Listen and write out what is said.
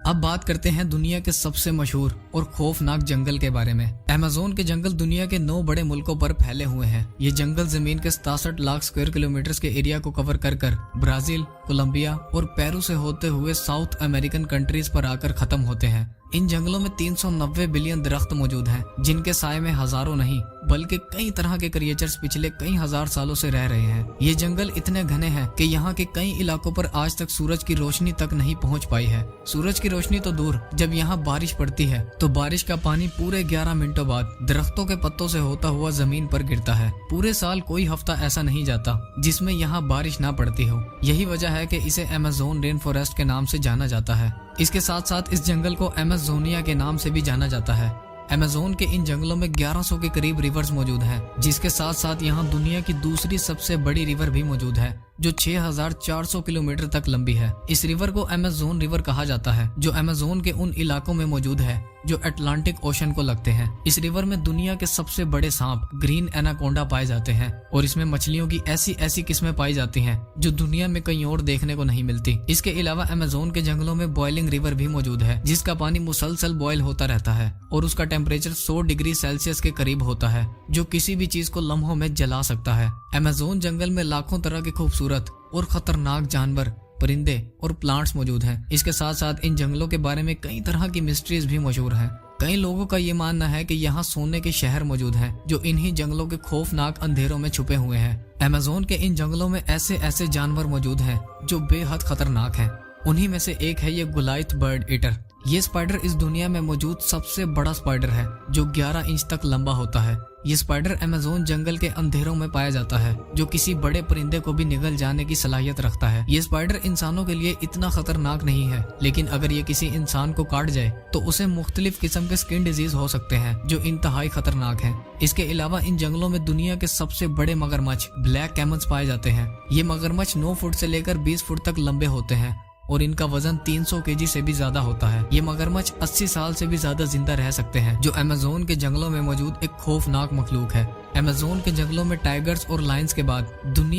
अब बात करते हैं दुनिया के सबसे मशहूर और खौफनाक जंगल के बारे में। अमेज़न के जंगल दुनिया के 9 बड़े मुल्कों पर फैले हुए हैं। ये जंगल जमीन के 67 लाख स्क्वायर किलोमीटर के एरिया को कवर कर ब्राजील, कोलंबिया और पेरू से होते हुए साउथ अमेरिकन कंट्रीज पर आकर खत्म होते हैं। इन जंगलों में 390 बिलियन दरख्त मौजूद हैं, जिनके साए में हजारों नहीं बल्कि कई तरह के क्रिएचर्स पिछले कई हजार सालों से रह रहे हैं। ये जंगल इतने घने हैं कि यहाँ के कई इलाकों पर आज तक सूरज की रोशनी तक नहीं पहुँच पाई है। सूरज की रोशनी तो दूर, जब यहाँ बारिश पड़ती है तो बारिश का पानी पूरे 11 मिनटों बाद दरख्तों के पत्तों से होता हुआ जमीन पर गिरता है। पूरे साल कोई हफ्ता ऐसा नहीं जाता जिसमें यहाँ बारिश ना पड़ती हो। यही वजह है कि इसे अमेज़न रेन फॉरेस्ट के नाम से जाना जाता है। इसके साथ साथ इस जंगल को अमेज़ोनिया के नाम से भी जाना जाता है। अमेज़न के इन जंगलों में 1100 के करीब रिवर्स मौजूद हैं, जिसके साथ साथ यहाँ दुनिया की दूसरी सबसे बड़ी रिवर भी मौजूद है, जो 6400 किलोमीटर तक लंबी है। इस रिवर को अमेज़न रिवर कहा जाता है, जो अमेज़न के उन इलाकों में मौजूद है जो अटलांटिक ओशन को लगते हैं। इस रिवर में दुनिया के सबसे बड़े सांप ग्रीन एनाकोंडा पाए जाते हैं और इसमें मछलियों की ऐसी ऐसी किस्में पाई जाती हैं जो दुनिया में कहीं और देखने को नहीं मिलती। इसके अलावा अमेज़न के जंगलों में बॉइलिंग रिवर भी मौजूद है, जिसका पानी मुसलसल बॉयल होता रहता है और उसका टेम्परेचर 100 डिग्री सेल्सियस के करीब होता है, जो किसी भी चीज को लम्हों में जला सकता है। अमेज़न जंगल में लाखों तरह के खूबसूरत और खतरनाक जानवर, परिंदे और प्लांट्स मौजूद हैं। इसके साथ साथ इन जंगलों के बारे में कई तरह की मिस्ट्रीज भी मशहूर हैं। कई लोगों का ये मानना है कि यहाँ सोने के शहर मौजूद हैं, जो इन्हीं जंगलों के खौफनाक अंधेरों में छुपे हुए हैं। अमेज़न के इन जंगलों में ऐसे ऐसे जानवर मौजूद हैं जो बेहद खतरनाक हैं। उन्हीं में से एक है ये गोलाइथ बर्ड ईटर। ये स्पाइडर इस दुनिया में मौजूद सबसे बड़ा स्पाइडर है, जो 11 इंच तक लंबा होता है। ये स्पाइडर अमेज़न जंगल के अंधेरों में पाया जाता है, जो किसी बड़े परिंदे को भी निगल जाने की सलाहियत रखता है। ये स्पाइडर इंसानों के लिए इतना खतरनाक नहीं है, लेकिन अगर ये किसी इंसान को काट जाए तो उसे मुख्तलिफ किस्म के स्किन डिजीज हो सकते हैं, जो इंतहाई खतरनाक हैं। इसके अलावा इन जंगलों में दुनिया के सबसे बड़े मगरमच्छ ब्लैक कैमल्स पाए जाते हैं। ये मगरमच्छ 9 फुट से लेकर 20 फुट तक लंबे होते हैं और इनका वजन 300 केजी से भी ज्यादा होता है। ये मगरमच्छ 80 साल से भी ज्यादा जिंदा रह सकते हैं, जो अमेज़न के जंगलों में मौजूद एक खौफनाक मखलूक है। अमेज़न के जंगलों में टाइगर्स और लायंस के बाद दुनिया